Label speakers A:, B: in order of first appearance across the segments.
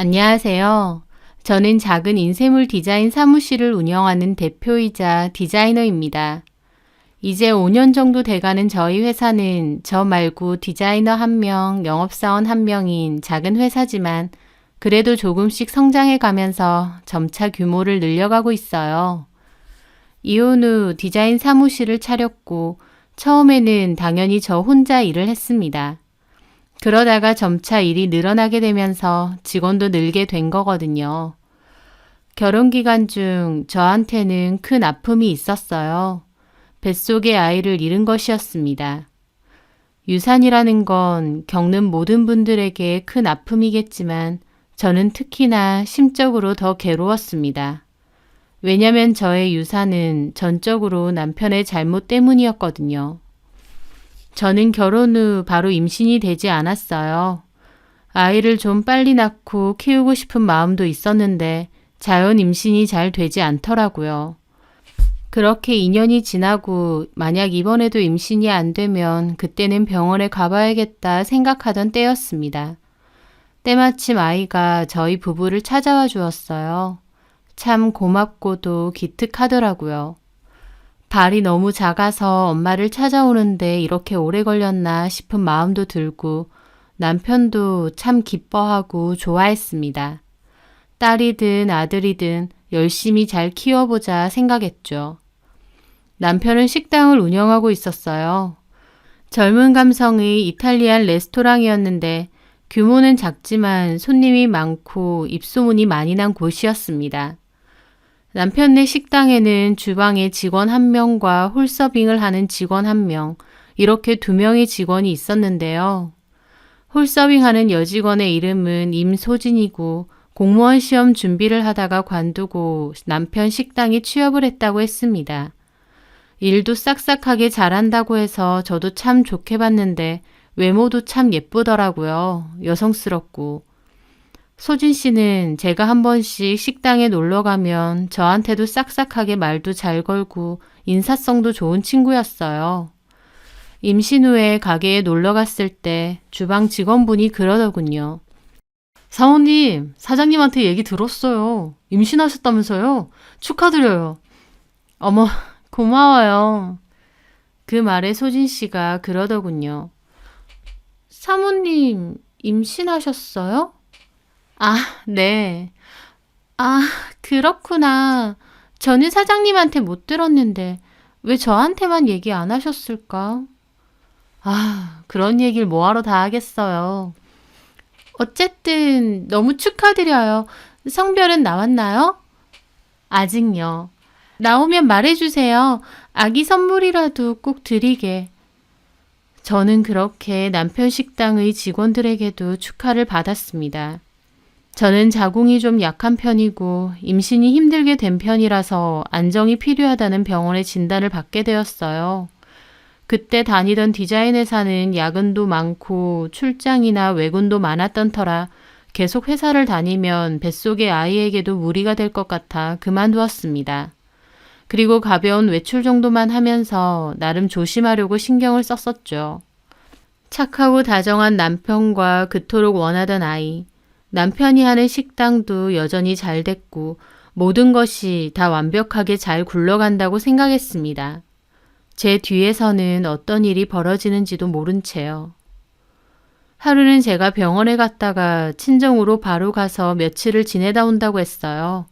A: 안녕하세요. 저는 작은 인쇄물 디자인 사무실을 운영하는 대표이자 디자이너입니다. 이제 5년 정도 돼가는 저희 회사는 저 말고 디자이너 1명, 영업사원 1명인 작은 회사지만 그래도 조금씩 성장해 가면서 점차 규모를 늘려가고 있어요. 이혼 후 디자인 사무실을 차렸고 처음에는 당연히 저 혼자 일을 했습니다. 그러다가 점차 일이 늘어나게 되면서 직원도 늘게 된 거거든요. 결혼 기간 중 저한테는 큰 아픔이 있었어요. 뱃속의 아이를 잃은 것이었습니다. 유산이라는 건 겪는 모든 분들에게 큰 아픔이겠지만 저는 특히나 심적으로 더 괴로웠습니다. 왜냐면 저의 유산은 전적으로 남편의 잘못 때문이었거든요. 저는 결혼 후 바로 임신이 되지 않았어요. 아이를 좀 빨리 낳고 키우고 싶은 마음도 있었는데 자연 임신이 잘 되지 않더라고요. 그렇게 2년이 지나고 만약 이번에도 임신이 안 되면 그때는 병원에 가봐야겠다 생각하던 때였습니다. 때마침 아이가 저희 부부를 찾아와 주었어요. 참 고맙고도 기특하더라고요. 발이 너무 작아서 엄마를 찾아오는데 이렇게 오래 걸렸나 싶은 마음도 들고 남편도 참 기뻐하고 좋아했습니다. 딸이든 아들이든 열심히 잘 키워보자 생각했죠. 남편은 식당을 운영하고 있었어요. 젊은 감성의 이탈리안 레스토랑이었는데 규모는 작지만 손님이 많고 입소문이 많이 난 곳이었습니다. 남편네 식당에는 주방에 직원 1명과 홀서빙을 하는 직원 1명, 이렇게 2명의 직원이 있었는데요. 홀서빙하는 여직원의 이름은 임소진이고 공무원 시험 준비를 하다가 관두고 남편 식당에 취업을 했다고 했습니다. 일도 싹싹하게 잘한다고 해서 저도 참 좋게 봤는데 외모도 참 예쁘더라고요. 여성스럽고. 소진 씨는 제가 한 번씩 식당에 놀러 가면 저한테도 싹싹하게 말도 잘 걸고 인사성도 좋은 친구였어요. 임신 후에 가게에 놀러 갔을 때 주방 직원분이 그러더군요. 사모님, 사장님한테 얘기 들었어요. 임신하셨다면서요? 축하드려요. 어머, 고마워요. 그 말에 소진 씨가 그러더군요. 사모님, 임신하셨어요? 아, 네. 아, 그렇구나. 저는 사장님한테 못 들었는데 왜 저한테만 얘기 안 하셨을까? 아, 그런 얘기를 뭐하러 다 하겠어요. 어쨌든 너무 축하드려요. 성별은 나왔나요? 아직요. 나오면 말해주세요. 아기 선물이라도 꼭 드리게. 저는 그렇게 남편 식당의 직원들에게도 축하를 받았습니다. 저는 자궁이 좀 약한 편이고 임신이 힘들게 된 편이라서 안정이 필요하다는 병원의 진단을 받게 되었어요. 그때 다니던 디자인 회사는 야근도 많고 출장이나 외근도 많았던 터라 계속 회사를 다니면 뱃속의 아이에게도 무리가 될 것 같아 그만두었습니다. 그리고 가벼운 외출 정도만 하면서 나름 조심하려고 신경을 썼었죠. 착하고 다정한 남편과 그토록 원하던 아이, 남편이 하는 식당도 여전히 잘 됐고 모든 것이 다 완벽하게 잘 굴러간다고 생각했습니다. 제 뒤에서는 어떤 일이 벌어지는지도 모른 채요. 하루는 제가 병원에 갔다가 친정으로 바로 가서 며칠을 지내다 온다고 했어요.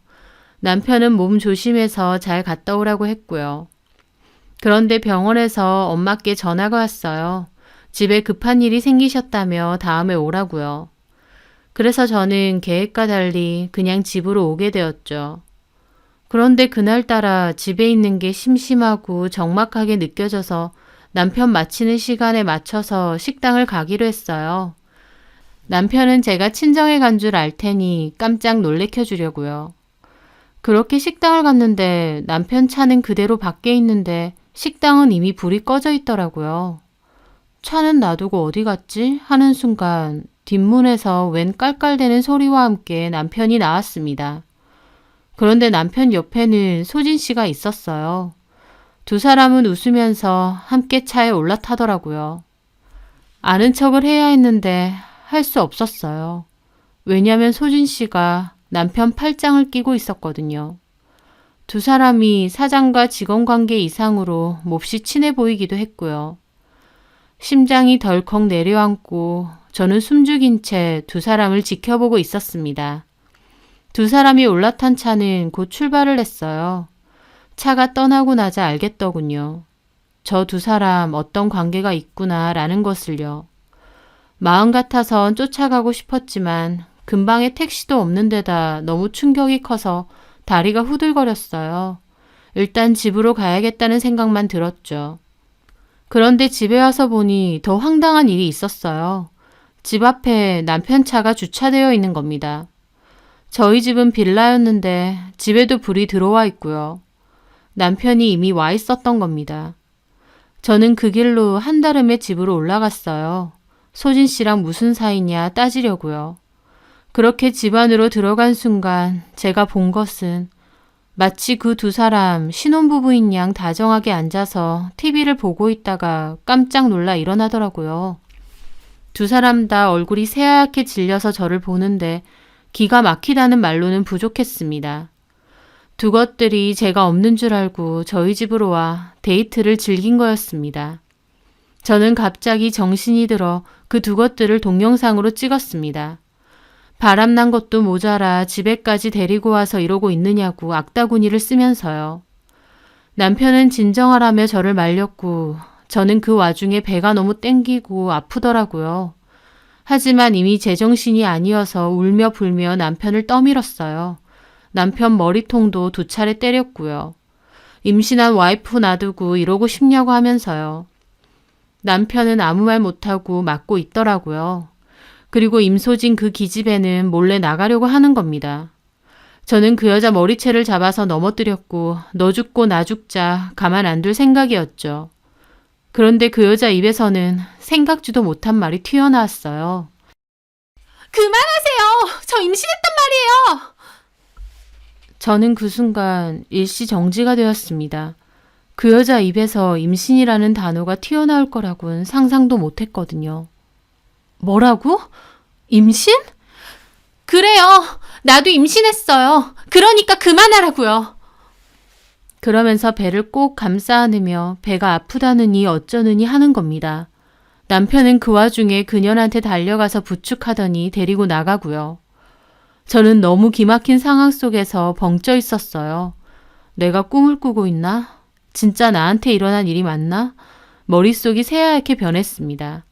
A: 남편은 몸 조심해서 잘 갔다 오라고 했고요. 그런데 병원에서 엄마께 전화가 왔어요. 집에 급한 일이 생기셨다며 다음에 오라고요. 그래서 저는 계획과 달리 그냥 집으로 오게 되었죠. 그런데 그날따라 집에 있는 게 심심하고 적막하게 느껴져서 남편 마치는 시간에 맞춰서 식당을 가기로 했어요. 남편은 제가 친정에 간 줄 알 테니 깜짝 놀래켜 주려고요. 그렇게 식당을 갔는데 남편 차는 그대로 밖에 있는데 식당은 이미 불이 꺼져 있더라고요. 차는 놔두고 어디 갔지? 하는 순간 뒷문에서 웬 깔깔대는 소리와 함께 남편이 나왔습니다. 그런데 남편 옆에는 소진 씨가 있었어요. 두 사람은 웃으면서 함께 차에 올라타더라고요. 아는 척을 해야 했는데 할 수 없었어요. 왜냐면 소진 씨가 남편 팔짱을 끼고 있었거든요. 두 사람이 사장과 직원 관계 이상으로 몹시 친해 보이기도 했고요. 심장이 덜컥 내려앉고 저는 숨죽인 채 두 사람을 지켜보고 있었습니다. 두 사람이 올라탄 차는 곧 출발을 했어요. 차가 떠나고 나자 알겠더군요. 저 두 사람 어떤 관계가 있구나라는 것을요. 마음 같아선 쫓아가고 싶었지만 근방에 택시도 없는 데다 너무 충격이 커서 다리가 후들거렸어요. 일단 집으로 가야겠다는 생각만 들었죠. 그런데 집에 와서 보니 더 황당한 일이 있었어요. 집 앞에 남편 차가 주차되어 있는 겁니다. 저희 집은 빌라였는데 집에도 불이 들어와 있고요. 남편이 이미 와 있었던 겁니다. 저는 그 길로 한달음에 집으로 올라갔어요. 소진 씨랑 무슨 사이냐 따지려고요. 그렇게 집 안으로 들어간 순간 제가 본 것은 마치 그 두 사람 신혼부부인 양 다정하게 앉아서 TV를 보고 있다가 깜짝 놀라 일어나더라고요. 두 사람 다 얼굴이 새하얗게 질려서 저를 보는데 기가 막히다는 말로는 부족했습니다. 두 것들이 제가 없는 줄 알고 저희 집으로 와 데이트를 즐긴 거였습니다. 저는 갑자기 정신이 들어 그 두 것들을 동영상으로 찍었습니다. 바람난 것도 모자라 집에까지 데리고 와서 이러고 있느냐고 악다구니를 쓰면서요. 남편은 진정하라며 저를 말렸고 저는 그 와중에 배가 너무 땡기고 아프더라고요. 하지만 이미 제정신이 아니어서 울며 불며 남편을 떠밀었어요. 남편 머리통도 2차례 때렸고요. 임신한 와이프 놔두고 이러고 싶냐고 하면서요. 남편은 아무 말 못하고 맞고 있더라고요. 그리고 임소진 그 기집애는 몰래 나가려고 하는 겁니다. 저는 그 여자 머리채를 잡아서 넘어뜨렸고 너 죽고 나 죽자 가만 안 둘 생각이었죠. 그런데 그 여자 입에서는 생각지도 못한 말이 튀어나왔어요. 그만하세요! 저 임신했단 말이에요! 저는 그 순간 일시정지가 되었습니다. 그 여자 입에서 임신이라는 단어가 튀어나올 거라고는 상상도 못했거든요. 뭐라고? 임신? 그래요. 나도 임신했어요. 그러니까 그만하라고요. 그러면서 배를 꼭 감싸 안으며 배가 아프다느니 어쩌느니 하는 겁니다. 남편은 그 와중에 그녀한테 달려가서 부축하더니 데리고 나가고요. 저는 너무 기막힌 상황 속에서 벙쪄 있었어요. 내가 꿈을 꾸고 있나? 진짜 나한테 일어난 일이 맞나? 머릿속이 새하얗게 변했습니다.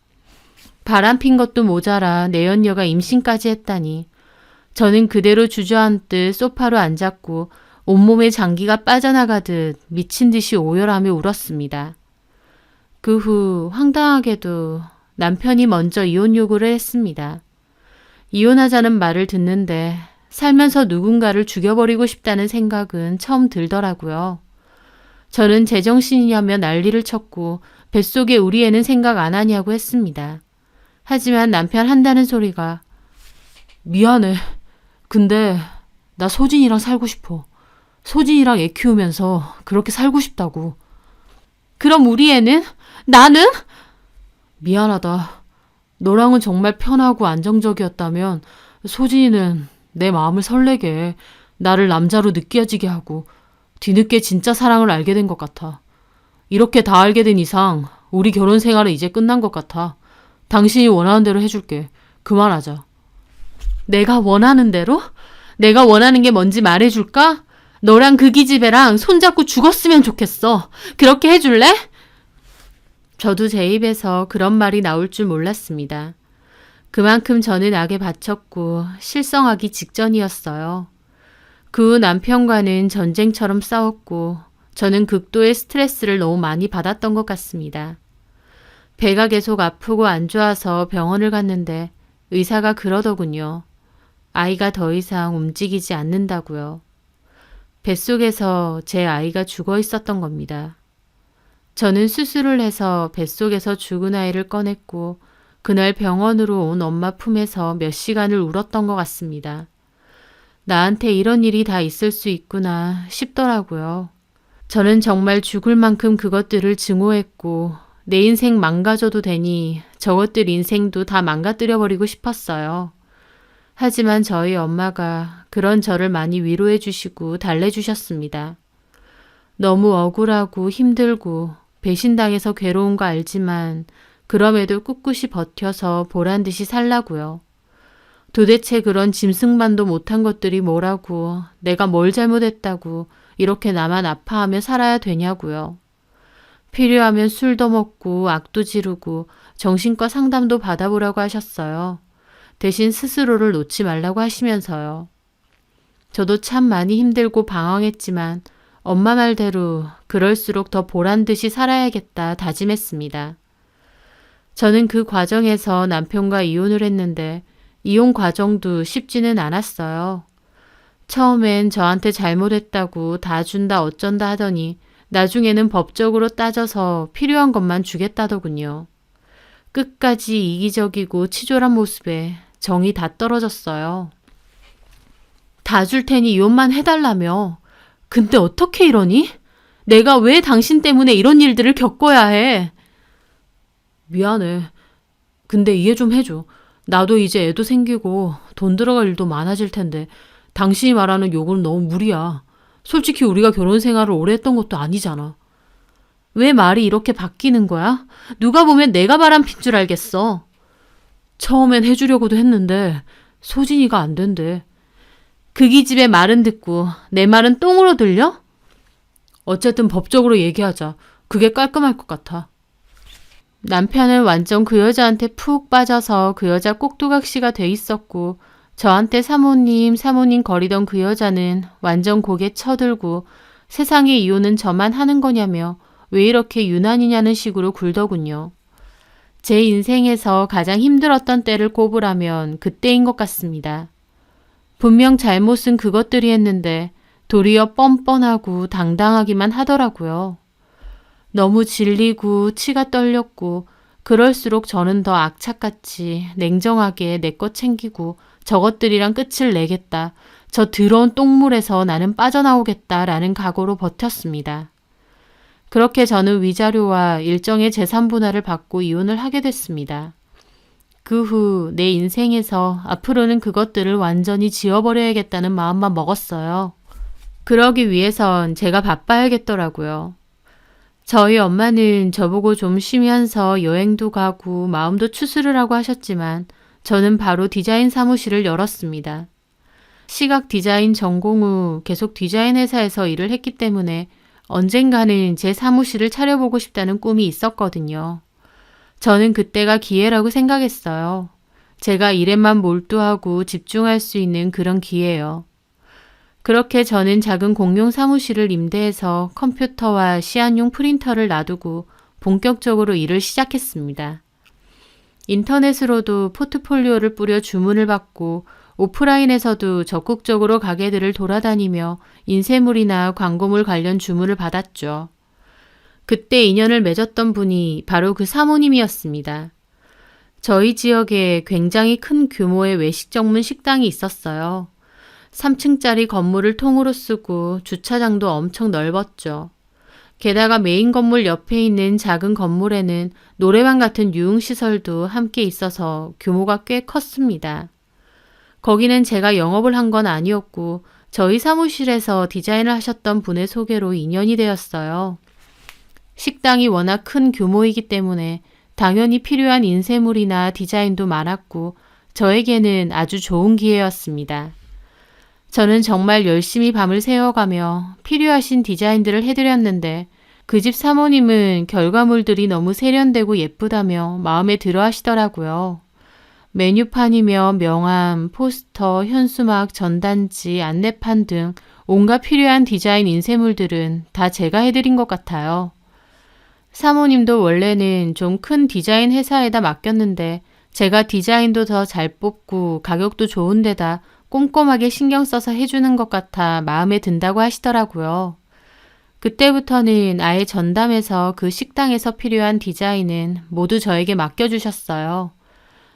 A: 바람핀 것도 모자라 내연녀가 임신까지 했다니. 저는 그대로 주저앉듯 소파로 앉았고 온몸에 장기가 빠져나가듯 미친 듯이 오열하며 울었습니다. 그 후 황당하게도 남편이 먼저 이혼 요구를 했습니다. 이혼하자는 말을 듣는데 살면서 누군가를 죽여버리고 싶다는 생각은 처음 들더라고요. 저는 제정신이냐며 난리를 쳤고 뱃속에 우리 애는 생각 안 하냐고 했습니다. 하지만 남편 한다는 소리가 미안해. 근데 나 소진이랑 살고 싶어. 소진이랑 애 키우면서 그렇게 살고 싶다고. 그럼 우리 애는? 나는? 미안하다. 너랑은 정말 편하고 안정적이었다면 소진이는 내 마음을 설레게 해. 나를 남자로 느껴지게 하고 뒤늦게 진짜 사랑을 알게 된 것 같아. 이렇게 다 알게 된 이상 우리 결혼 생활은 이제 끝난 것 같아. 당신이 원하는 대로 해줄게. 그만하자. 내가 원하는 대로? 내가 원하는 게 뭔지 말해줄까? 너랑 그 기집애랑 손잡고 죽었으면 좋겠어. 그렇게 해줄래? 저도 제 입에서 그런 말이 나올 줄 몰랐습니다. 그만큼 저는 악에 바쳤고 실성하기 직전이었어요. 그 후 남편과는 전쟁처럼 싸웠고 저는 극도의 스트레스를 너무 많이 받았던 것 같습니다. 배가 계속 아프고 안 좋아서 병원을 갔는데 의사가 그러더군요. 아이가 더 이상 움직이지 않는다고요. 뱃속에서 제 아이가 죽어 있었던 겁니다. 저는 수술을 해서 뱃속에서 죽은 아이를 꺼냈고 그날 병원으로 온 엄마 품에서 몇 시간을 울었던 것 같습니다. 나한테 이런 일이 다 있을 수 있구나 싶더라고요. 저는 정말 죽을 만큼 그것들을 증오했고 내 인생 망가져도 되니 저것들 인생도 다 망가뜨려버리고 싶었어요. 하지만 저희 엄마가 그런 저를 많이 위로해 주시고 달래주셨습니다. 너무 억울하고 힘들고 배신당해서 괴로운 거 알지만 그럼에도 꿋꿋이 버텨서 보란 듯이 살라고요. 도대체 그런 짐승만도 못한 것들이 뭐라고, 내가 뭘 잘못했다고 이렇게 나만 아파하며 살아야 되냐고요. 필요하면 술도 먹고 악도 지르고 정신과 상담도 받아보라고 하셨어요. 대신 스스로를 놓지 말라고 하시면서요. 저도 참 많이 힘들고 방황했지만 엄마 말대로 그럴수록 더 보란 듯이 살아야겠다 다짐했습니다. 저는 그 과정에서 남편과 이혼을 했는데 이혼 과정도 쉽지는 않았어요. 처음엔 저한테 잘못했다고 다 준다 어쩐다 하더니 나중에는 법적으로 따져서 필요한 것만 주겠다더군요. 끝까지 이기적이고 치졸한 모습에 정이 다 떨어졌어요. 다 줄 테니 이혼만 해달라며. 근데 어떻게 이러니? 내가 왜 당신 때문에 이런 일들을 겪어야 해? 미안해. 근데 이해 좀 해줘. 나도 이제 애도 생기고 돈 들어갈 일도 많아질 텐데 당신이 말하는 요구는 너무 무리야. 솔직히 우리가 결혼 생활을 오래 했던 것도 아니잖아. 왜 말이 이렇게 바뀌는 거야? 누가 보면 내가 바람핀 줄 알겠어. 처음엔 해주려고도 했는데 소진이가 안 된대. 그 기집애 말은 듣고 내 말은 똥으로 들려? 어쨌든 법적으로 얘기하자. 그게 깔끔할 것 같아. 남편은 완전 그 여자한테 푹 빠져서 그 여자 꼭두각시가 돼 있었고 저한테 사모님 거리던 그 여자는 완전 고개 쳐들고 세상에 이혼은 저만 하는 거냐며 왜 이렇게 유난이냐는 식으로 굴더군요. 제 인생에서 가장 힘들었던 때를 꼽으라면 그때인 것 같습니다. 분명 잘못은 그것들이 했는데 도리어 뻔뻔하고 당당하기만 하더라고요. 너무 질리고 치가 떨렸고 그럴수록 저는 더 악착같이 냉정하게 내 것 챙기고 저것들이랑 끝을 내겠다. 저 더러운 똥물에서 나는 빠져나오겠다라는 각오로 버텼습니다. 그렇게 저는 위자료와 일정의 재산 분할을 받고 이혼을 하게 됐습니다. 그 후 내 인생에서 앞으로는 그것들을 완전히 지워버려야겠다는 마음만 먹었어요. 그러기 위해선 제가 바빠야겠더라고요. 저희 엄마는 저보고 좀 쉬면서 여행도 가고 마음도 추스르라고 하셨지만 저는 바로 디자인 사무실을 열었습니다. 시각 디자인 전공 후 계속 디자인 회사에서 일을 했기 때문에 언젠가는 제 사무실을 차려보고 싶다는 꿈이 있었거든요. 저는 그때가 기회라고 생각했어요. 제가 일에만 몰두하고 집중할 수 있는 그런 기회요. 그렇게 저는 작은 공용 사무실을 임대해서 컴퓨터와 시안용 프린터를 놔두고 본격적으로 일을 시작했습니다. 인터넷으로도 포트폴리오를 뿌려 주문을 받고 오프라인에서도 적극적으로 가게들을 돌아다니며 인쇄물이나 광고물 관련 주문을 받았죠. 그때 인연을 맺었던 분이 바로 그 사모님이었습니다. 저희 지역에 굉장히 큰 규모의 외식 전문 식당이 있었어요. 3층짜리 건물을 통으로 쓰고 주차장도 엄청 넓었죠. 게다가 메인 건물 옆에 있는 작은 건물에는 노래방 같은 유흥시설도 함께 있어서 규모가 꽤 컸습니다. 거기는 제가 영업을 한 건 아니었고 저희 사무실에서 디자인을 하셨던 분의 소개로 인연이 되었어요. 식당이 워낙 큰 규모이기 때문에 당연히 필요한 인쇄물이나 디자인도 많았고 저에게는 아주 좋은 기회였습니다. 저는 정말 열심히 밤을 새워가며 필요하신 디자인들을 해드렸는데 그 집 사모님은 결과물들이 너무 세련되고 예쁘다며 마음에 들어 하시더라고요. 메뉴판이며 명함, 포스터, 현수막, 전단지, 안내판 등 온갖 필요한 디자인 인쇄물들은 다 제가 해드린 것 같아요. 사모님도 원래는 좀 큰 디자인 회사에다 맡겼는데 제가 디자인도 더 잘 뽑고 가격도 좋은 데다 꼼꼼하게 신경 써서 해주는 것 같아 마음에 든다고 하시더라고요. 그때부터는 아예 전담해서 그 식당에서 필요한 디자인은 모두 저에게 맡겨주셨어요.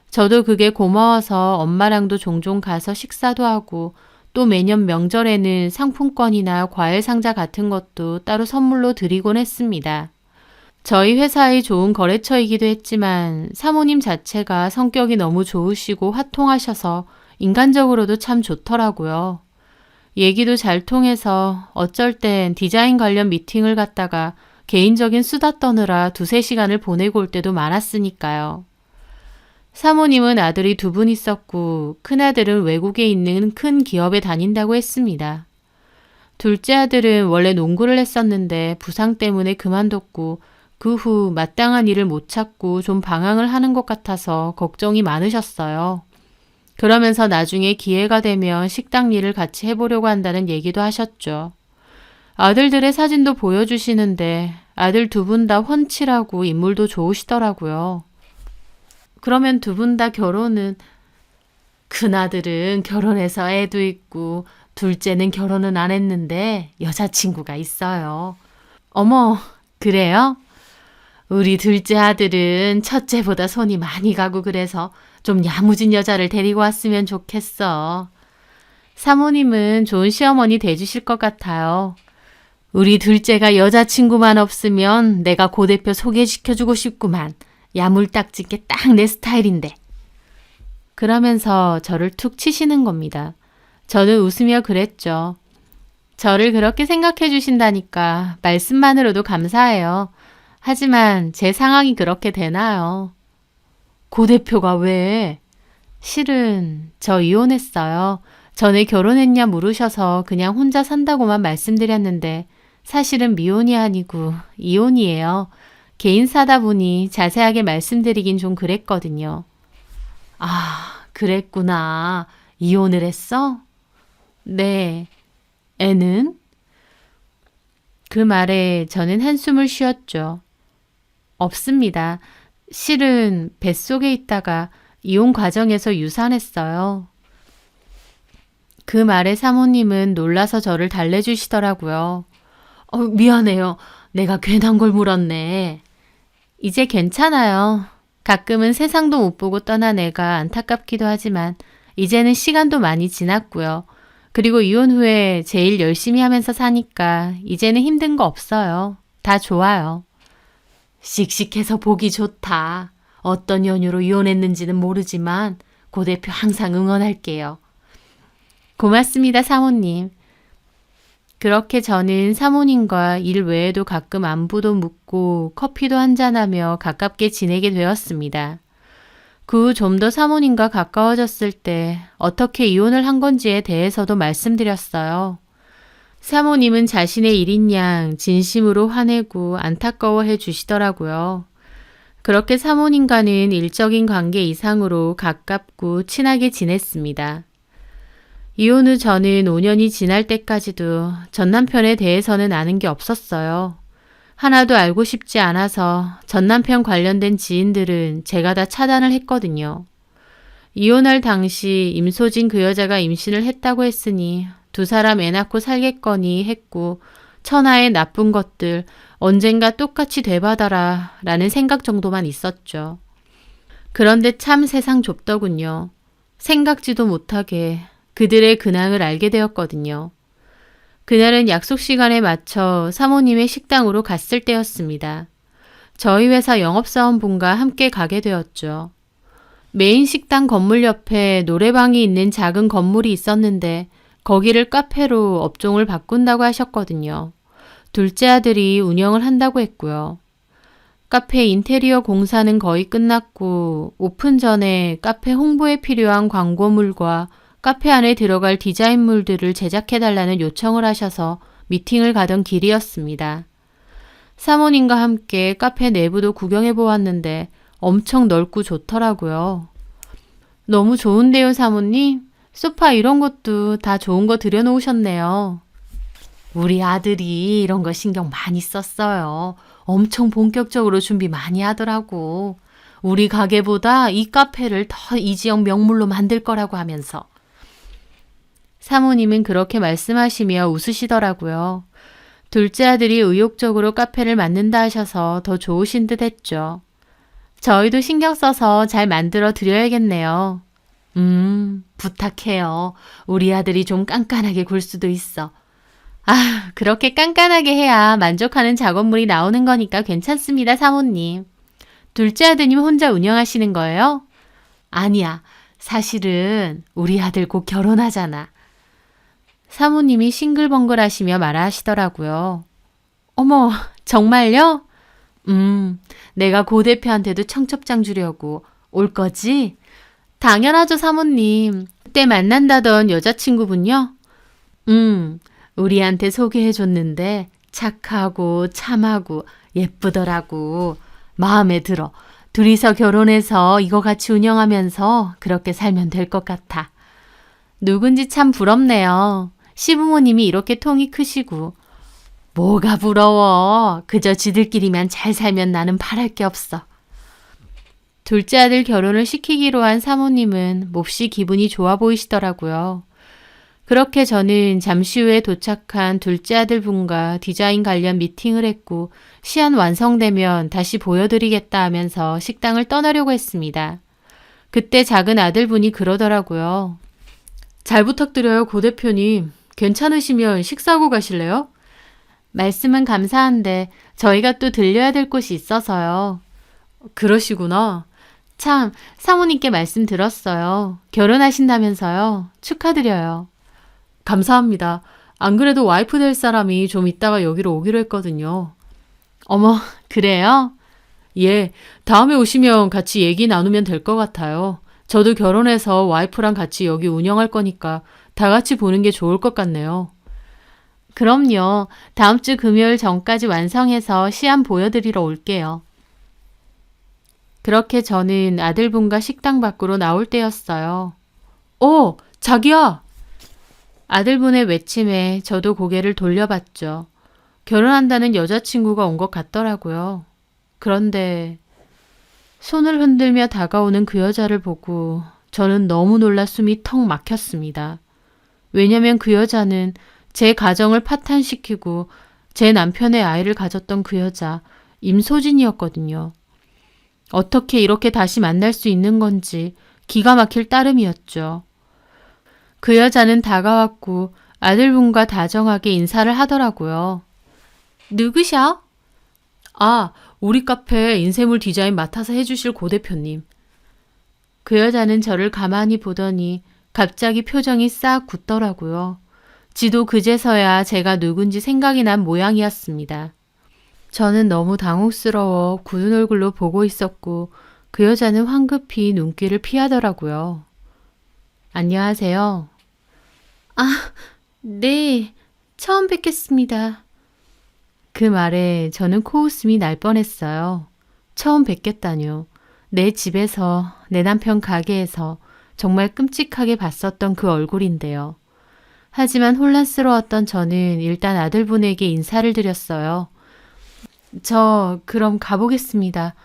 A: 저도 그게 고마워서 엄마랑도 종종 가서 식사도 하고 또 매년 명절에는 상품권이나 과일 상자 같은 것도 따로 선물로 드리곤 했습니다. 저희 회사의 좋은 거래처이기도 했지만 사모님 자체가 성격이 너무 좋으시고 화통하셔서 인간적으로도 참 좋더라고요. 얘기도 잘 통해서 어쩔 땐 디자인 관련 미팅을 갔다가 개인적인 수다 떠느라 2-3시간을 보내고 올 때도 많았으니까요. 사모님은 아들이 2분 있었고 큰아들은 외국에 있는 큰 기업에 다닌다고 했습니다. 둘째 아들은 원래 농구를 했었는데 부상 때문에 그만뒀고 그 후 마땅한 일을 못 찾고 좀 방황을 하는 것 같아서 걱정이 많으셨어요. 그러면서 나중에 기회가 되면 식당 일을 같이 해보려고 한다는 얘기도 하셨죠. 아들들의 사진도 보여주시는데 아들 2분 다 훤칠하고 인물도 좋으시더라고요. 그러면 2분 다 결혼은, 큰아들은 결혼해서 애도 있고 둘째는 결혼은 안 했는데 여자친구가 있어요. 어머, 그래요? 우리 둘째 아들은 첫째보다 손이 많이 가고 그래서 좀 야무진 여자를 데리고 왔으면 좋겠어. 사모님은 좋은 시어머니 돼주실 것 같아요. 우리 둘째가 여자친구만 없으면 내가 고 대표 소개시켜주고 싶구만. 야물딱진 게 딱 내 스타일인데. 그러면서 저를 툭 치시는 겁니다. 저는 웃으며 그랬죠. 저를 그렇게 생각해 주신다니까 말씀만으로도 감사해요. 하지만 제 상황이 그렇게 되나요? 고 대표가 왜? 실은 저 이혼했어요. 전에 결혼했냐 물으셔서 그냥 혼자 산다고만 말씀드렸는데 사실은 미혼이 아니고 이혼이에요. 개인사다 보니 자세하게 말씀드리긴 좀 그랬거든요. 아, 그랬구나. 이혼을 했어? 네. 애는? 그 말에 저는 한숨을 쉬었죠. 없습니다. 실은 뱃속에 있다가 이혼 과정에서 유산했어요. 그 말에 사모님은 놀라서 저를 달래주시더라고요. 미안해요. 내가 괜한 걸 물었네. 이제 괜찮아요. 가끔은 세상도 못 보고 떠난 애가 안타깝기도 하지만 이제는 시간도 많이 지났고요. 그리고 이혼 후에 제일 열심히 하면서 사니까 이제는 힘든 거 없어요. 다 좋아요. 씩씩해서 보기 좋다. 어떤 연유로 이혼했는지는 모르지만 고 대표 항상 응원할게요. 고맙습니다, 사모님. 그렇게 저는 사모님과 일 외에도 가끔 안부도 묻고 커피도 한잔하며 가깝게 지내게 되었습니다. 그 후 좀 더 사모님과 가까워졌을 때 어떻게 이혼을 한 건지에 대해서도 말씀드렸어요. 사모님은 자신의 일인 양 진심으로 화내고 안타까워해 주시더라고요. 그렇게 사모님과는 일적인 관계 이상으로 가깝고 친하게 지냈습니다. 이혼 후 저는 5년이 지날 때까지도 전 남편에 대해서는 아는 게 없었어요. 하나도 알고 싶지 않아서 전 남편 관련된 지인들은 제가 다 차단을 했거든요. 이혼할 당시 임소진 그 여자가 임신을 했다고 했으니 2 사람 애 낳고 살겠거니 했고 천하의 나쁜 것들 언젠가 똑같이 되받아라 라는 생각 정도만 있었죠. 그런데 참 세상 좁더군요. 생각지도 못하게 그들의 근황을 알게 되었거든요. 그날은 약속 시간에 맞춰 사모님의 식당으로 갔을 때였습니다. 저희 회사 영업사원분과 함께 가게 되었죠. 메인 식당 건물 옆에 노래방이 있는 작은 건물이 있었는데 거기를 카페로 업종을 바꾼다고 하셨거든요. 둘째 아들이 운영을 한다고 했고요. 카페 인테리어 공사는 거의 끝났고 오픈 전에 카페 홍보에 필요한 광고물과 카페 안에 들어갈 디자인물들을 제작해달라는 요청을 하셔서 미팅을 가던 길이었습니다. 사모님과 함께 카페 내부도 구경해 보았는데 엄청 넓고 좋더라고요. 너무 좋은데요, 사모님? 소파 이런 것도 다 좋은 거 들여놓으셨네요. 우리 아들이 이런 거 신경 많이 썼어요. 엄청 본격적으로 준비 많이 하더라고. 우리 가게보다 이 카페를 더 이 지역 명물로 만들 거라고 하면서. 사모님은 그렇게 말씀하시며 웃으시더라고요. 둘째 아들이 의욕적으로 카페를 만든다 하셔서 더 좋으신 듯 했죠. 저희도 신경 써서 잘 만들어 드려야겠네요. 부탁해요. 우리 아들이 좀 깐깐하게 굴 수도 있어. 아, 그렇게 깐깐하게 해야 만족하는 작업물이 나오는 거니까 괜찮습니다, 사모님. 둘째 아드님 혼자 운영하시는 거예요? 아니야. 사실은 우리 아들 곧 결혼하잖아. 사모님이 싱글벙글 하시며 말하시더라고요. 어머, 정말요? 내가 고 대표한테도 청첩장 주려고 올 거지? 당연하죠, 사모님. 그때 만난다던 여자친구분요? 우리한테 소개해줬는데 착하고 참하고 예쁘더라고. 마음에 들어. 둘이서 결혼해서 이거 같이 운영하면서 그렇게 살면 될 것 같아. 누군지 참 부럽네요. 시부모님이 이렇게 통이 크시고. 뭐가 부러워. 그저 지들끼리만 잘 살면 나는 바랄 게 없어. 둘째 아들 결혼을 시키기로 한 사모님은 몹시 기분이 좋아 보이시더라고요. 그렇게 저는 잠시 후에 도착한 둘째 아들 분과 디자인 관련 미팅을 했고 시안 완성되면 다시 보여드리겠다 하면서 식당을 떠나려고 했습니다. 그때 작은 아들분이 그러더라고요. 잘 부탁드려요, 고 대표님. 괜찮으시면 식사하고 가실래요? 말씀은 감사한데 저희가 또 들려야 될 곳이 있어서요. 그러시구나. 참, 사모님께 말씀 들었어요. 결혼하신다면서요. 축하드려요. 감사합니다. 안 그래도 와이프 될 사람이 좀 이따가 여기로 오기로 했거든요. 어머, 그래요? 예, 다음에 오시면 같이 얘기 나누면 될 것 같아요. 저도 결혼해서 와이프랑 같이 여기 운영할 거니까 다 같이 보는 게 좋을 것 같네요. 그럼요. 다음 주 금요일 전까지 완성해서 시안 보여드리러 올게요. 그렇게 저는 아들분과 식당 밖으로 나올 때였어요. 자기야! 아들분의 외침에 저도 고개를 돌려봤죠. 결혼한다는 여자친구가 온 것 같더라고요. 그런데 손을 흔들며 다가오는 그 여자를 보고 저는 너무 놀라 숨이 턱 막혔습니다. 왜냐면 그 여자는 제 가정을 파탄시키고 제 남편의 아이를 가졌던 그 여자, 임소진이었거든요. 어떻게 이렇게 다시 만날 수 있는 건지 기가 막힐 따름이었죠. 그 여자는 다가왔고 아들분과 다정하게 인사를 하더라고요. 누구셔? 아, 우리 카페 인쇄물 디자인 맡아서 해주실 고 대표님. 그 여자는 저를 가만히 보더니 갑자기 표정이 싹 굳더라고요. 지도 그제서야 제가 누군지 생각이 난 모양이었습니다. 저는 너무 당혹스러워 굳은 얼굴로 보고 있었고 그 여자는 황급히 눈길을 피하더라고요. 안녕하세요. 아, 네. 처음 뵙겠습니다. 그 말에 저는 코웃음이 날 뻔했어요. 처음 뵙겠다뇨. 내 집에서, 내 남편 가게에서 정말 끔찍하게 봤었던 그 얼굴인데요. 하지만 혼란스러웠던 저는 일단 아들분에게 인사를 드렸어요. 저 그럼 가보겠습니다.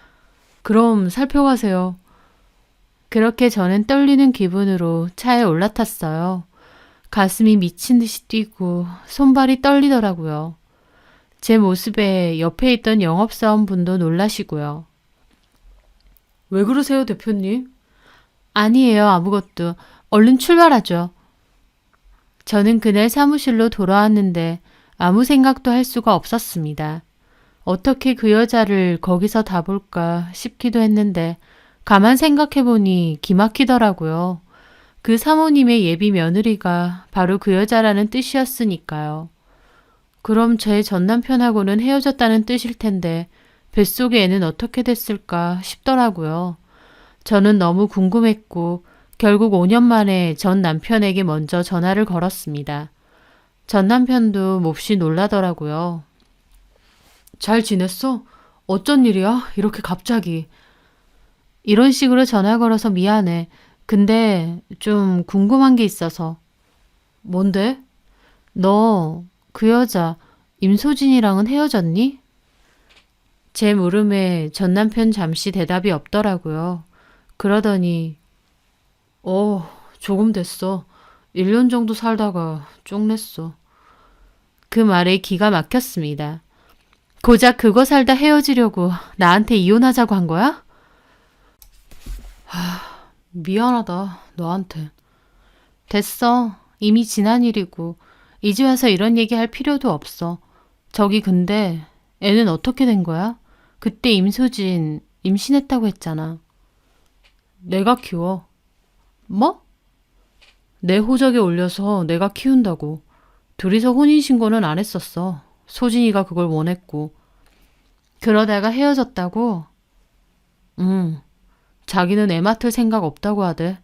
A: 그럼 살펴가세요. 그렇게 저는 떨리는 기분으로 차에 올라탔어요. 가슴이 미친 듯이 뛰고 손발이 떨리더라고요. 제 모습에 옆에 있던 영업사원분도 놀라시고요. 왜 그러세요, 대표님? 아니에요, 아무것도. 얼른 출발하죠. 저는 그날 사무실로 돌아왔는데 아무 생각도 할 수가 없었습니다. 어떻게 그 여자를 거기서 다 볼까 싶기도 했는데 가만 생각해보니 기막히더라고요. 그 사모님의 예비 며느리가 바로 그 여자라는 뜻이었으니까요. 그럼 제 전남편하고는 헤어졌다는 뜻일 텐데 뱃속의 애는 어떻게 됐을까 싶더라고요. 저는 너무 궁금했고 결국 5년 만에 전 남편에게 먼저 전화를 걸었습니다. 전 남편도 몹시 놀라더라고요. 잘 지냈어? 어쩐 일이야? 이렇게 갑자기. 이런 식으로 전화 걸어서 미안해. 근데 좀 궁금한 게 있어서. 뭔데? 너 그 여자 임소진이랑은 헤어졌니? 제 물음에 전 남편 잠시 대답이 없더라고요. 그러더니 조금 됐어. 1년 정도 살다가 쪽냈어. 그 말에 기가 막혔습니다. 고작 그거 살다 헤어지려고 나한테 이혼하자고 한 거야? 미안하다, 너한테. 됐어. 이미 지난 일이고 이제 와서 이런 얘기할 필요도 없어. 저기 근데 애는 어떻게 된 거야? 그때 임소진 임신했다고 했잖아. 내가 키워. 뭐? 내 호적에 올려서 내가 키운다고. 둘이서 혼인신고는 안 했었어. 소진이가 그걸 원했고. 그러다가 헤어졌다고? 응. 자기는 애 맡을 생각 없다고 하대.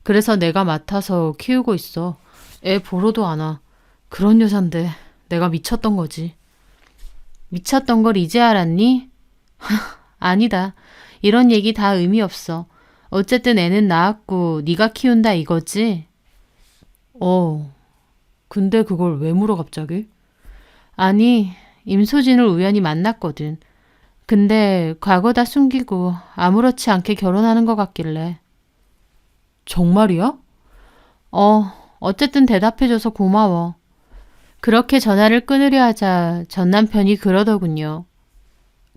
A: 그래서 내가 맡아서 키우고 있어. 애 보러도 안 와. 그런 여잔데 내가 미쳤던 거지. 미쳤던 걸 이제 알았니? 아니다. 이런 얘기 다 의미 없어. 어쨌든 애는 낳았고 네가 키운다 이거지? 근데 그걸 왜 물어 갑자기? 아니, 임소진을 우연히 만났거든. 근데 과거 다 숨기고 아무렇지 않게 결혼하는 것 같길래. 정말이야? 어쨌든 대답해줘서 고마워. 그렇게 전화를 끊으려 하자 전 남편이 그러더군요.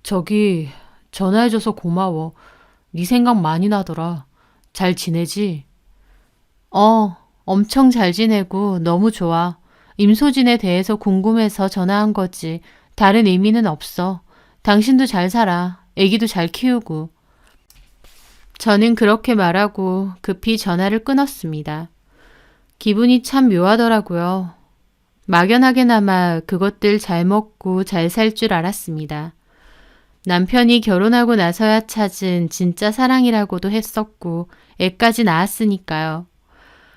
A: 저기, 전화해줘서 고마워. 네 생각 많이 나더라. 잘 지내지? 엄청 잘 지내고 너무 좋아. 임소진에 대해서 궁금해서 전화한 거지. 다른 의미는 없어. 당신도 잘 살아. 애기도 잘 키우고. 저는 그렇게 말하고 급히 전화를 끊었습니다. 기분이 참 묘하더라고요. 막연하게나마 그것들 잘 먹고 잘 살 줄 알았습니다. 남편이 결혼하고 나서야 찾은 진짜 사랑이라고도 했었고 애까지 낳았으니까요.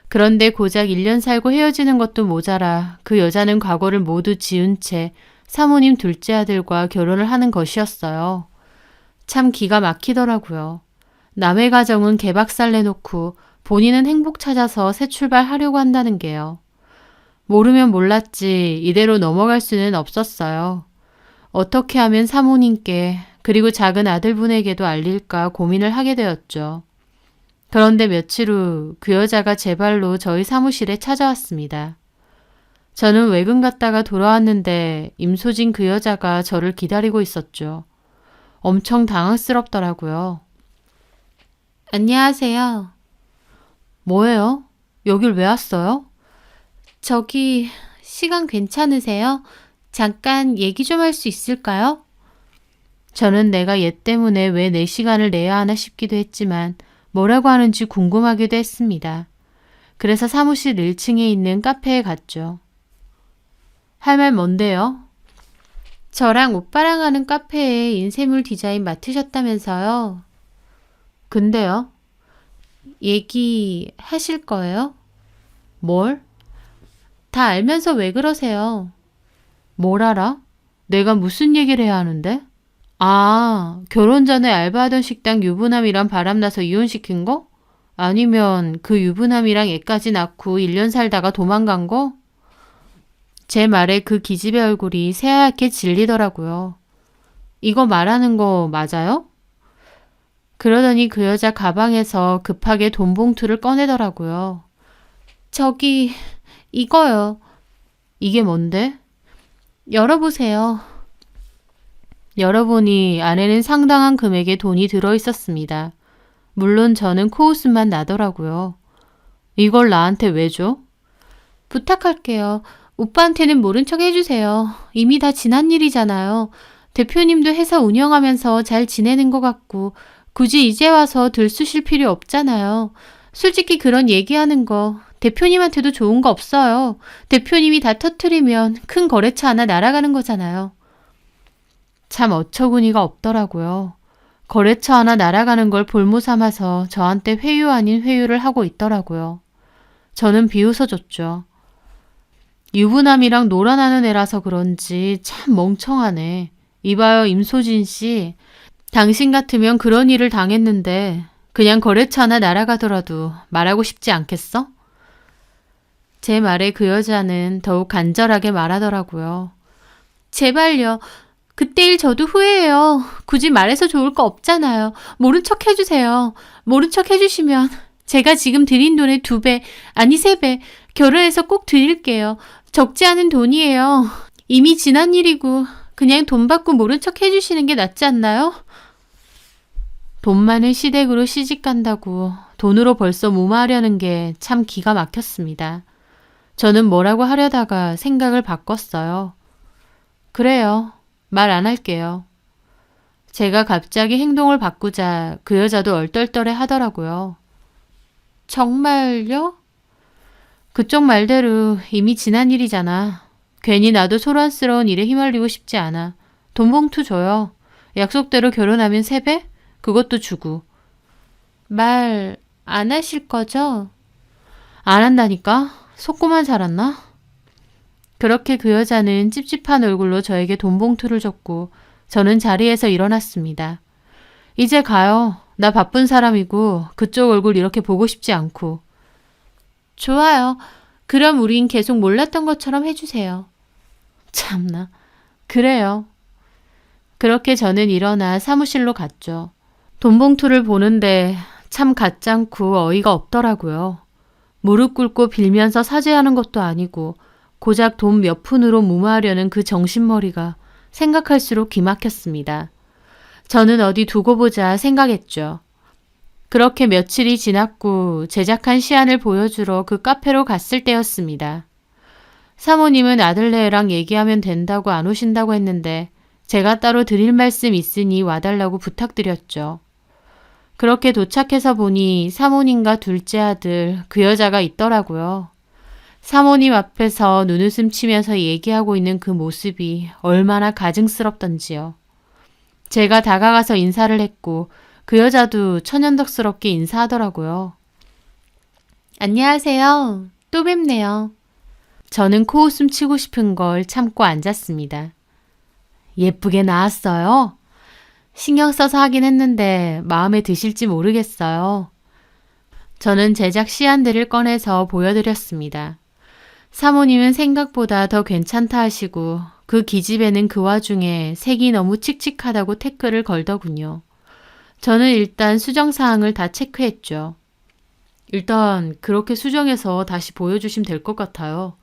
A: 그런데 고작 1년 살고 헤어지는 것도 모자라 그 여자는 과거를 모두 지운 채 사모님 둘째 아들과 결혼을 하는 것이었어요. 참 기가 막히더라고요. 남의 가정은 개박살 내놓고 본인은 행복 찾아서 새 출발하려고 한다는 게요. 모르면 몰랐지 이대로 넘어갈 수는 없었어요. 어떻게 하면 사모님께 그리고 작은 아들분에게도 알릴까 고민을 하게 되었죠. 그런데 며칠 후 그 여자가 제 발로 저희 사무실에 찾아왔습니다. 저는 외근 갔다가 돌아왔는데 임소진 그 여자가 저를 기다리고 있었죠. 엄청 당황스럽더라고요. 안녕하세요. 뭐예요? 여길 왜 왔어요? 저기 시간 괜찮으세요? 잠깐 얘기 좀 할 수 있을까요? 저는 내가 얘 때문에 왜 내 시간을 내야 하나 싶기도 했지만 뭐라고 하는지 궁금하기도 했습니다. 그래서 사무실 1층에 있는 카페에 갔죠. 할 말 뭔데요? 저랑 오빠랑 하는 카페에 인쇄물 디자인 맡으셨다면서요? 근데요? 얘기하실 거예요? 뭘? 다 알면서 왜 그러세요? 뭘 알아? 내가 무슨 얘기를 해야 하는데? 아, 결혼 전에 알바하던 식당 유부남이랑 바람나서 이혼시킨 거? 아니면 그 유부남이랑 애까지 낳고 1년 살다가 도망간 거? 제 말에 그 기집애 얼굴이 새하얗게 질리더라고요. 이거 말하는 거 맞아요? 그러더니 그 여자 가방에서 급하게 돈 봉투를 꺼내더라고요. 저기, 이거요. 이게 뭔데? 열어보세요. 열어보니 안에는 상당한 금액의 돈이 들어있었습니다. 물론 저는 코웃음만 나더라고요. 이걸 나한테 왜 줘? 부탁할게요. 오빠한테는 모른 척 해주세요. 이미 다 지난 일이잖아요. 대표님도 회사 운영하면서 잘 지내는 것 같고 굳이 이제 와서 들쑤실 필요 없잖아요. 솔직히 그런 얘기하는 거 대표님한테도 좋은 거 없어요. 대표님이 다 터트리면 큰 거래처 하나 날아가는 거잖아요. 참 어처구니가 없더라고요. 거래처 하나 날아가는 걸 볼모 삼아서 저한테 회유 아닌 회유를 하고 있더라고요. 저는 비웃어줬죠. 유부남이랑 놀아나는 애라서 그런지 참 멍청하네. 이봐요, 임소진 씨. 당신 같으면 그런 일을 당했는데 그냥 거래처 하나 날아가더라도 말하고 싶지 않겠어? 제 말에 그 여자는 더욱 간절하게 말하더라고요. 제발요. 그때 일 저도 후회해요. 굳이 말해서 좋을 거 없잖아요. 모른 척 해주세요. 모른 척 해주시면 제가 지금 드린 돈의 2배, 아니 3배 결혼해서 꼭 드릴게요. 적지 않은 돈이에요. 이미 지난 일이고 그냥 돈 받고 모른 척 해주시는 게 낫지 않나요? 돈 많은 시댁으로 시집간다고 돈으로 벌써 무마하려는 게 참 기가 막혔습니다. 저는 뭐라고 하려다가 생각을 바꿨어요. 그래요. 말 안 할게요. 제가 갑자기 행동을 바꾸자 그 여자도 얼떨떨해 하더라고요. 정말요? 그쪽 말대로 이미 지난 일이잖아. 괜히 나도 소란스러운 일에 휘말리고 싶지 않아. 돈 봉투 줘요. 약속대로 결혼하면 3배? 그것도 주고. 말 안 하실 거죠? 안 한다니까? 속고만 살았나? 그렇게 그 여자는 찝찝한 얼굴로 저에게 돈 봉투를 줬고 저는 자리에서 일어났습니다. 이제 가요. 나 바쁜 사람이고 그쪽 얼굴 이렇게 보고 싶지 않고. 좋아요. 그럼 우린 계속 몰랐던 것처럼 해주세요. 참나. 그래요. 그렇게 저는 일어나 사무실로 갔죠. 돈 봉투를 보는데 참 가짱고 어이가 없더라고요. 무릎 꿇고 빌면서 사죄하는 것도 아니고 고작 돈 몇 푼으로 무마하려는 그 정신머리가 생각할수록 기막혔습니다. 저는 어디 두고 보자 생각했죠. 그렇게 며칠이 지났고 제작한 시안을 보여주러 그 카페로 갔을 때였습니다. 사모님은 아들네랑 얘기하면 된다고 안 오신다고 했는데 제가 따로 드릴 말씀 있으니 와달라고 부탁드렸죠. 그렇게 도착해서 보니 사모님과 둘째 아들 그 여자가 있더라고요. 사모님 앞에서 눈웃음 치면서 얘기하고 있는 그 모습이 얼마나 가증스럽던지요. 제가 다가가서 인사를 했고 그 여자도 천연덕스럽게 인사하더라고요. 안녕하세요. 또 뵙네요. 저는 코웃음 치고 싶은 걸 참고 앉았습니다. 예쁘게 나왔어요. 신경 써서 하긴 했는데 마음에 드실지 모르겠어요. 저는 제작 시안들을 꺼내서 보여드렸습니다. 사모님은 생각보다 더 괜찮다 하시고 그 기집애는 그 와중에 색이 너무 칙칙하다고 태클을 걸더군요. 저는 일단 수정사항을 다 체크했죠. 일단 그렇게 수정해서 다시 보여주시면 될 것 같아요.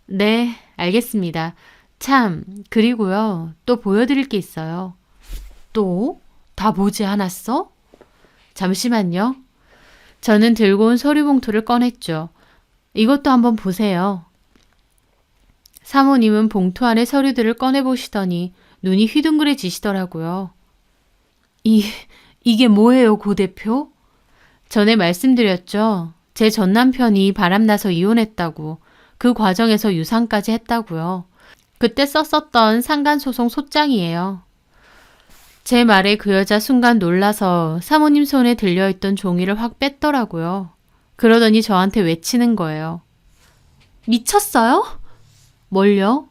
A: 네, 알겠습니다. 참, 그리고요. 또 보여드릴 게 있어요. 또? 다 보지 않았어? 잠시만요. 저는 들고 온 서류 봉투를 꺼냈죠. 이것도 한번 보세요. 사모님은 봉투 안에 서류들을 꺼내보시더니 눈이 휘둥그레지시더라고요. 이게 뭐예요, 고 대표? 전에 말씀드렸죠. 제 전 남편이 바람나서 이혼했다고. 그 과정에서 유산까지 했다고요. 그때 썼었던 상간소송 소장이에요. 제 말에 그 여자 순간 놀라서 사모님 손에 들려있던 종이를 확 뺐더라고요. 그러더니 저한테 외치는 거예요. 미쳤어요? 뭘요?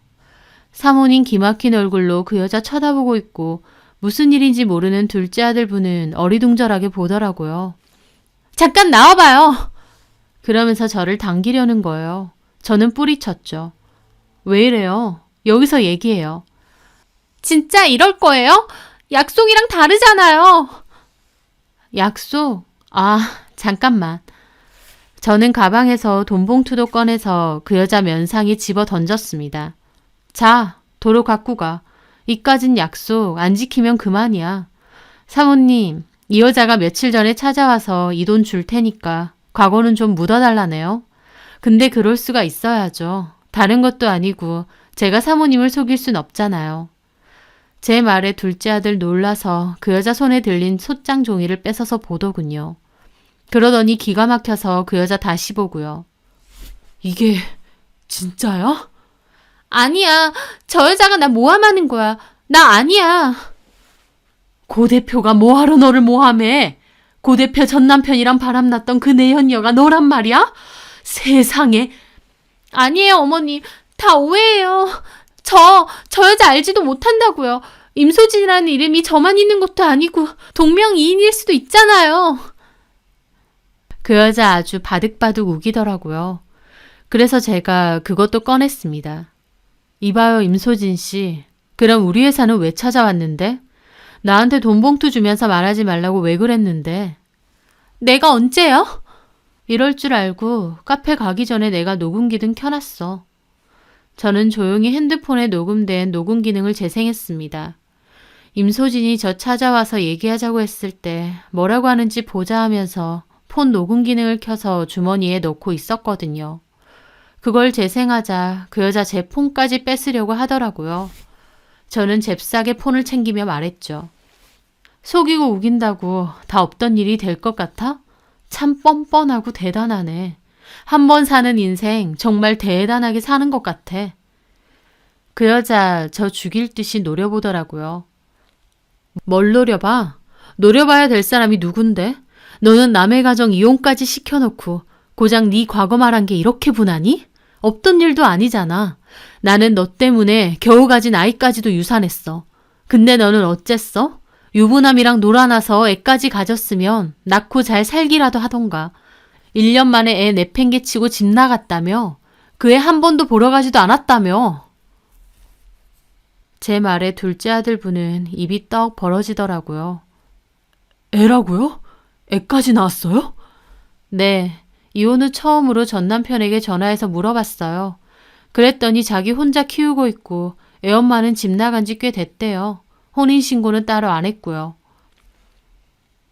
A: 사모님 기막힌 얼굴로 그 여자 쳐다보고 있고 무슨 일인지 모르는 둘째 아들 분은 어리둥절하게 보더라고요. 잠깐 나와봐요. 그러면서 저를 당기려는 거예요. 저는 뿌리쳤죠. 왜 이래요? 여기서 얘기해요. 진짜 이럴 거예요? 약속이랑 다르잖아요. 약속? 아, 잠깐만. 저는 가방에서 돈 봉투도 꺼내서 그 여자 면상에 집어 던졌습니다. 자, 도로 갖고 가. 이까진 약속 안 지키면 그만이야. 사모님, 이 여자가 며칠 전에 찾아와서 이 돈 줄 테니까 과거는 좀 묻어달라네요. 근데 그럴 수가 있어야죠. 다른 것도 아니고 제가 사모님을 속일 순 없잖아요. 제 말에 둘째 아들 놀라서 그 여자 손에 들린 소장 종이를 뺏어서 보더군요. 그러더니 기가 막혀서 그 여자 다시 보고요. 이게 진짜야? 아니야. 저 여자가 나 모함하는 거야. 나 아니야. 고 대표가 뭐하러 너를 모함해? 고 대표 전 남편이랑 바람났던 그 내연녀가 너란 말이야? 세상에. 아니에요, 어머님. 다 오해예요. 저 여자 알지도 못한다고요. 임소진이라는 이름이 저만 있는 것도 아니고 동명이인일 수도 있잖아요. 그 여자 아주 바득바득 우기더라고요. 그래서 제가 그것도 꺼냈습니다. 이봐요, 임소진 씨. 그럼 우리 회사는 왜 찾아왔는데? 나한테 돈 봉투 주면서 말하지 말라고 왜 그랬는데? 내가 언제요? 이럴 줄 알고 카페 가기 전에 내가 녹음기등 켜놨어. 저는 조용히 핸드폰에 녹음된 녹음 기능을 재생했습니다. 임소진이 저 찾아와서 얘기하자고 했을 때 뭐라고 하는지 보자 하면서 폰 녹음 기능을 켜서 주머니에 넣고 있었거든요. 그걸 재생하자 그 여자 제 폰까지 뺏으려고 하더라고요. 저는 잽싸게 폰을 챙기며 말했죠. 속이고 우긴다고 다 없던 일이 될 것 같아? 참 뻔뻔하고 대단하네. 한 번 사는 인생 정말 대단하게 사는 것 같아. 그 여자 저 죽일 듯이 노려보더라고요. 뭘 노려봐? 노려봐야 될 사람이 누군데? 너는 남의 가정 이혼까지 시켜놓고 고작 네 과거 말한 게 이렇게 분하니? 없던 일도 아니잖아. 나는 너 때문에 겨우 가진 아이까지도 유산했어. 근데 너는 어쨌어? 유부남이랑 놀아나서 애까지 가졌으면 낳고 잘 살기라도 하던가. 1년 만에 애 내팽개치고 집 나갔다며? 그 애 한 번도 보러 가지도 않았다며? 제 말에 둘째 아들 분은 입이 떡 벌어지더라고요. 애라고요? 애까지 낳았어요? 네. 이혼 후 처음으로 전 남편에게 전화해서 물어봤어요. 그랬더니 자기 혼자 키우고 있고 애 엄마는 집 나간 지 꽤 됐대요. 혼인신고는 따로 안 했고요.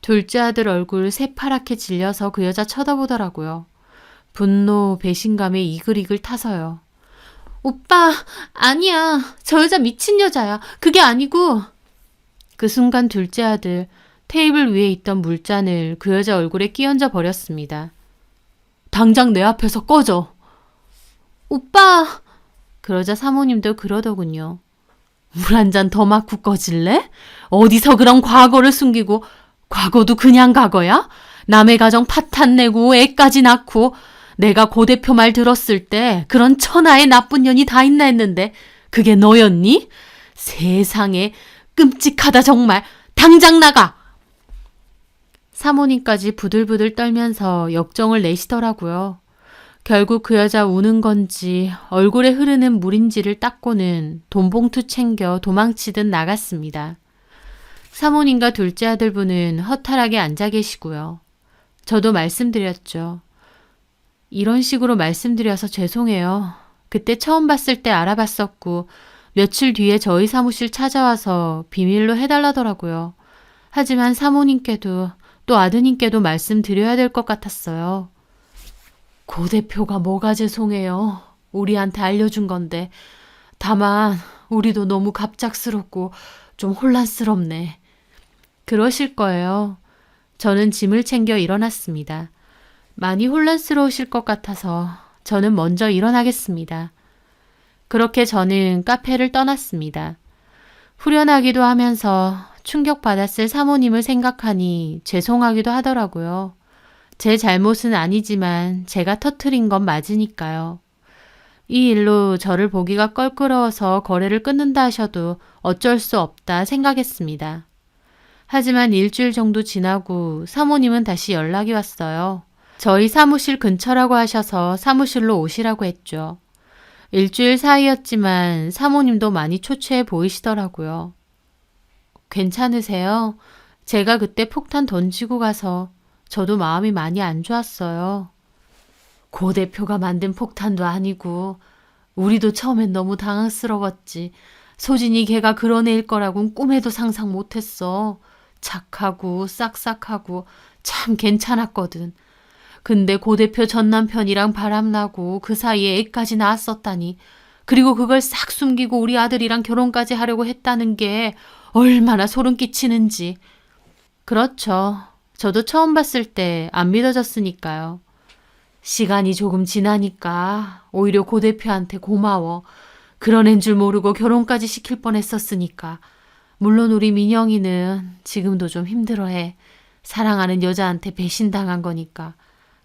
A: 둘째 아들 얼굴 새파랗게 질려서 그 여자 쳐다보더라고요. 분노, 배신감에 이글이글 타서요. 오빠, 아니야. 저 여자 미친 여자야. 그게 아니고. 그 순간 둘째 아들 테이블 위에 있던 물잔을 그 여자 얼굴에 끼얹어 버렸습니다. 당장 내 앞에서 꺼져. 오빠. 그러자 사모님도 그러더군요. 물 한 잔 더 맞고 꺼질래? 어디서 그런 과거를 숨기고 과거도 그냥 과거야? 남의 가정 파탄 내고 애까지 낳고 내가 고 대표 말 들었을 때 그런 천하의 나쁜 년이 다 있나 했는데 그게 너였니? 세상에 끔찍하다 정말. 당장 나가! 사모님까지 부들부들 떨면서 역정을 내시더라고요. 결국 그 여자 우는 건지 얼굴에 흐르는 물인지를 닦고는 돈봉투 챙겨 도망치듯 나갔습니다. 사모님과 둘째 아들분은 허탈하게 앉아 계시고요. 저도 말씀드렸죠. 이런 식으로 말씀드려서 죄송해요. 그때 처음 봤을 때 알아봤었고 며칠 뒤에 저희 사무실 찾아와서 비밀로 해달라더라고요. 하지만 사모님께도 또 아드님께도 말씀드려야 될 것 같았어요. 고 대표가 뭐가 죄송해요. 우리한테 알려준 건데. 다만 우리도 너무 갑작스럽고 좀 혼란스럽네. 그러실 거예요. 저는 짐을 챙겨 일어났습니다. 많이 혼란스러우실 것 같아서 저는 먼저 일어나겠습니다. 그렇게 저는 카페를 떠났습니다. 후련하기도 하면서 충격받았을 사모님을 생각하니 죄송하기도 하더라고요. 제 잘못은 아니지만 제가 터뜨린 건 맞으니까요. 이 일로 저를 보기가 껄끄러워서 거래를 끊는다 하셔도 어쩔 수 없다 생각했습니다. 하지만 일주일 정도 지나고 사모님은 다시 연락이 왔어요. 저희 사무실 근처라고 하셔서 사무실로 오시라고 했죠. 일주일 사이였지만 사모님도 많이 초췌해 보이시더라고요. 괜찮으세요? 제가 그때 폭탄 던지고 가서 저도 마음이 많이 안 좋았어요. 고 대표가 만든 폭탄도 아니고 우리도 처음엔 너무 당황스러웠지. 소진이 걔가 그런 애일 거라고는 꿈에도 상상 못했어. 착하고 싹싹하고 참 괜찮았거든. 근데 고 대표 전 남편이랑 바람나고 그 사이에 애까지 낳았었다니. 그리고 그걸 싹 숨기고 우리 아들이랑 결혼까지 하려고 했다는 게 얼마나 소름 끼치는지. 그렇죠. 저도 처음 봤을 때 안 믿어졌으니까요. 시간이 조금 지나니까 오히려 고 대표한테 고마워. 그런 앤 줄 모르고 결혼까지 시킬 뻔했었으니까. 물론 우리 민영이는 지금도 좀 힘들어해. 사랑하는 여자한테 배신당한 거니까.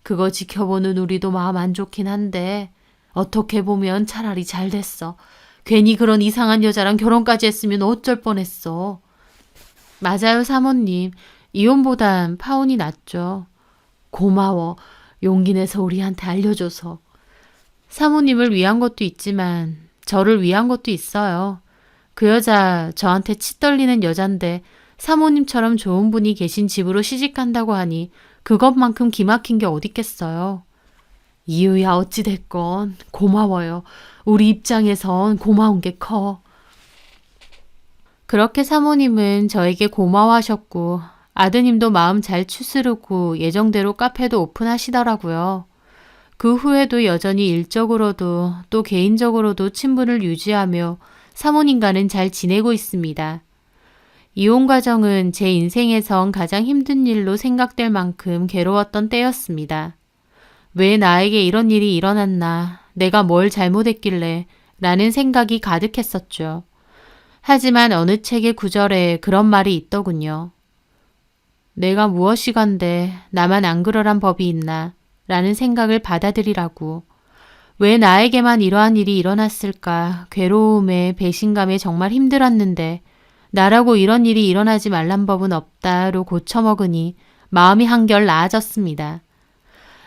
A: 그거 지켜보는 우리도 마음 안 좋긴 한데 어떻게 보면 차라리 잘 됐어. 괜히 그런 이상한 여자랑 결혼까지 했으면 어쩔 뻔했어. 맞아요, 사모님. 이혼보단 파혼이 낫죠. 고마워. 용기 내서 우리한테 알려줘서. 사모님을 위한 것도 있지만 저를 위한 것도 있어요. 그 여자 저한테 치 떨리는 여잔데 사모님처럼 좋은 분이 계신 집으로 시집간다고 하니 그것만큼 기막힌 게 어딨겠어요. 이유야 어찌됐건 고마워요. 우리 입장에선 고마운 게 커. 그렇게 사모님은 저에게 고마워하셨고 아드님도 마음 잘 추스르고 예정대로 카페도 오픈하시더라고요. 그 후에도 여전히 일적으로도 또 개인적으로도 친분을 유지하며 사모님과는 잘 지내고 있습니다. 이혼 과정은 제 인생에선 가장 힘든 일로 생각될 만큼 괴로웠던 때였습니다. 왜 나에게 이런 일이 일어났나, 내가 뭘 잘못했길래 라는 생각이 가득했었죠. 하지만 어느 책의 구절에 그런 말이 있더군요. 내가 무엇이간데 나만 안 그러란 법이 있나 라는 생각을 받아들이라고. 왜 나에게만 이러한 일이 일어났을까, 괴로움에 배신감에 정말 힘들었는데 나라고 이런 일이 일어나지 말란 법은 없다로 고쳐먹으니 마음이 한결 나아졌습니다.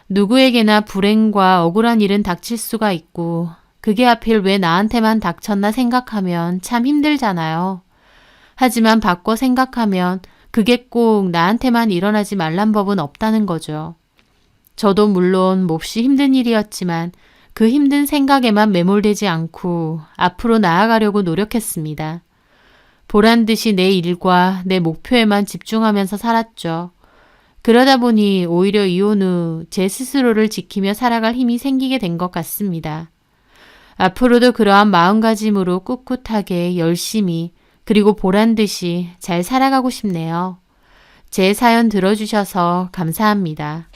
A: 누구에게나 불행과 억울한 일은 닥칠 수가 있고 그게 하필 왜 나한테만 닥쳤나 생각하면 참 힘들잖아요. 하지만 바꿔 생각하면 그게 꼭 나한테만 일어나지 말란 법은 없다는 거죠. 저도 물론 몹시 힘든 일이었지만 그 힘든 생각에만 매몰되지 않고 앞으로 나아가려고 노력했습니다. 보란 듯이 내 일과 내 목표에만 집중하면서 살았죠. 그러다 보니 오히려 이혼 후 제 스스로를 지키며 살아갈 힘이 생기게 된 것 같습니다. 앞으로도 그러한 마음가짐으로 꿋꿋하게 열심히 그리고 보란 듯이 잘 살아가고 싶네요. 제 사연 들어주셔서 감사합니다.